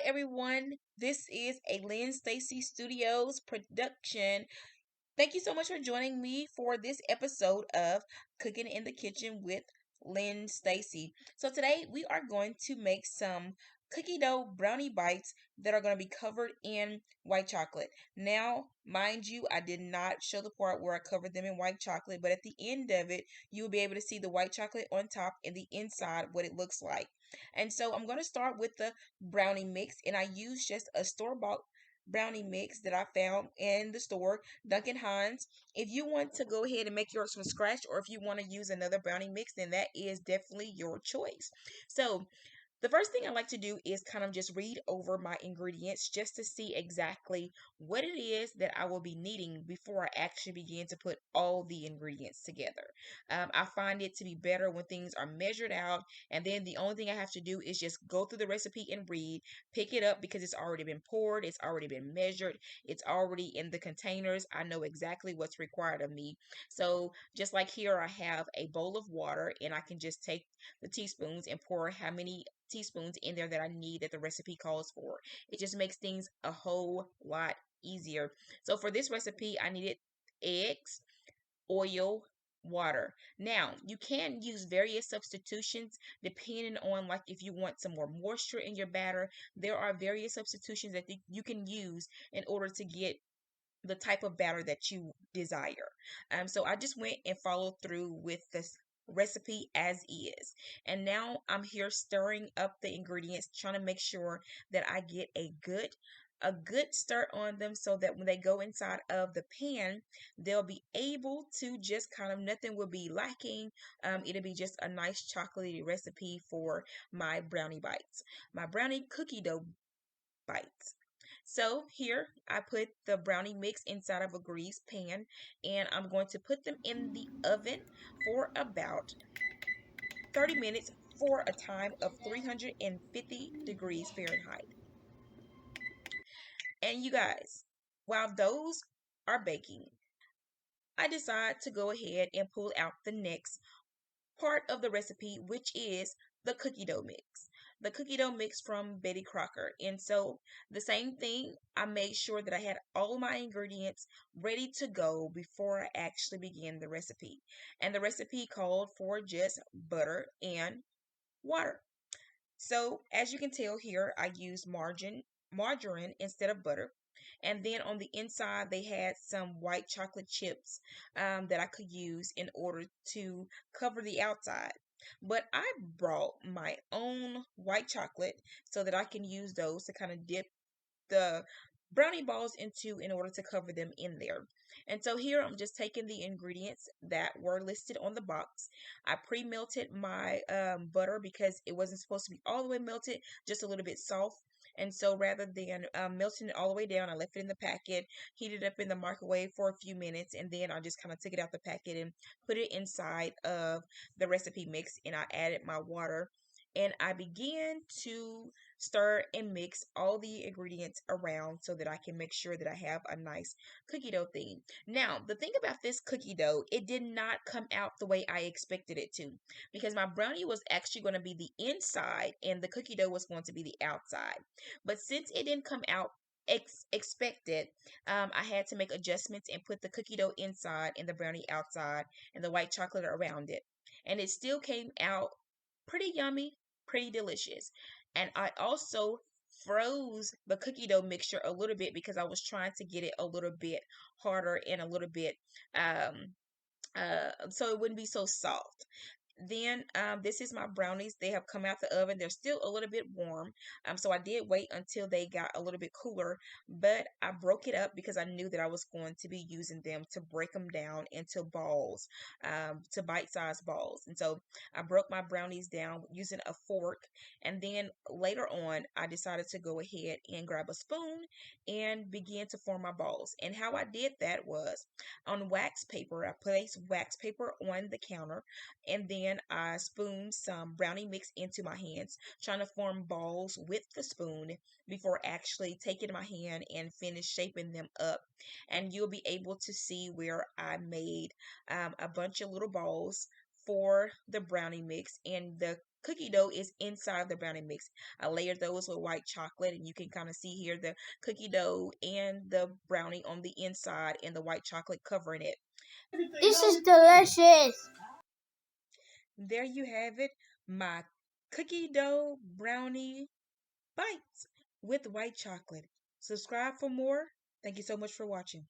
everyone. This is a Lynn Stacy Studios production. Thank you so much for joining me for this episode of Cooking in the Kitchen with Lynn Stacy. So today we are going to make some cookie dough brownie bites that are going to be covered in white chocolate. Now, mind you, I did not show the part where I covered them in white chocolate, but at the end of it, you will be able to see the white chocolate on top and the inside what it looks like. And so I'm going to start with the brownie mix, and I use just a store-bought brownie mix that I found in the store, Duncan Hines. If you want to go ahead and make yours from scratch, or if you want to use another brownie mix, then that is definitely your choice. So the first thing I like to do is kind of just read over my ingredients just to see exactly what it is that I will be needing before I actually begin to put all the ingredients together. I find it to be better when things are measured out, and then the only thing I have to do is just go through the recipe and read, pick it up because it's already been poured, it's already been measured, it's already in the containers. I know exactly what's required of me. So just like here, I have a bowl of water, and I can just take the teaspoons and pour how many teaspoons in there that I need that the recipe calls for. It just makes things a whole lot easier. So for this recipe, I needed eggs, oil, water. Now, you can use various substitutions depending on like if you want some more moisture in your batter. There are various substitutions that you can use in order to get the type of batter that you desire. So I just went and followed through with this recipe as is. And now I'm here stirring up the ingredients, trying to make sure that I get a good start on them so that when they go inside of the pan, they'll be able to just kind of nothing will be lacking. It'll be just a nice chocolatey recipe for my brownie bites, my brownie cookie dough bites. So here I put the brownie mix inside of a greased pan, and I'm going to put them in the oven for about 30 minutes for a time of 350 degrees Fahrenheit. And you guys, while those are baking, I decide to go ahead and pull out the next part of the recipe, which is the cookie dough mix. The cookie dough mix from Betty Crocker. And so the same thing, I made sure that I had all my ingredients ready to go before I actually began the recipe. And the recipe called for just butter and water. So as you can tell here, I used margarine instead of butter. And then on the inside, they had some white chocolate chips that I could use in order to cover the outside. But I brought my own white chocolate so that I can use those to kind of dip the brownie balls into in order to cover them in there. And so here I'm just taking the ingredients that were listed on the box. I pre-melted my butter because it wasn't supposed to be all the way melted, just a little bit soft. And so rather than melting it all the way down, I left it in the packet, heated it up in the microwave for a few minutes, and then I just kind of took it out the packet and put it inside of the recipe mix, and I added my water, and I began to stir and mix all the ingredients around so that I can make sure that I have a nice cookie dough thing. Now, the thing about this cookie dough, it did not come out the way I expected it to, because my brownie was actually going to be the inside and the cookie dough was going to be the outside. But since it didn't come out expected, I had to make adjustments and put the cookie dough inside and the brownie outside and the white chocolate around it. And it still came out pretty yummy, pretty delicious. And I also froze the cookie dough mixture a little bit because I was trying to get it a little bit harder and a little bit so it wouldn't be so soft. Then this is my brownies. They have come out the oven. They're still a little bit warm. So I did wait until they got a little bit cooler, but I broke it up because I knew that I was going to be using them to break them down into balls, to bite-sized balls. And so I broke my brownies down using a fork. And then later on, I decided to go ahead and grab a spoon and begin to form my balls. And how I did that was on wax paper. I placed wax paper on the counter, and then I spooned some brownie mix into my hands, trying to form balls with the spoon before actually taking my hand and finish shaping them up. And you'll be able to see where I made a bunch of little balls for the brownie mix, and the cookie dough is inside the brownie mix. I layered those with white chocolate, and you can kind of see here the cookie dough and the brownie on the inside and the white chocolate covering it. This is delicious. There you have it, my cookie dough brownie bites with white chocolate. Subscribe for more. Thank you so much for watching.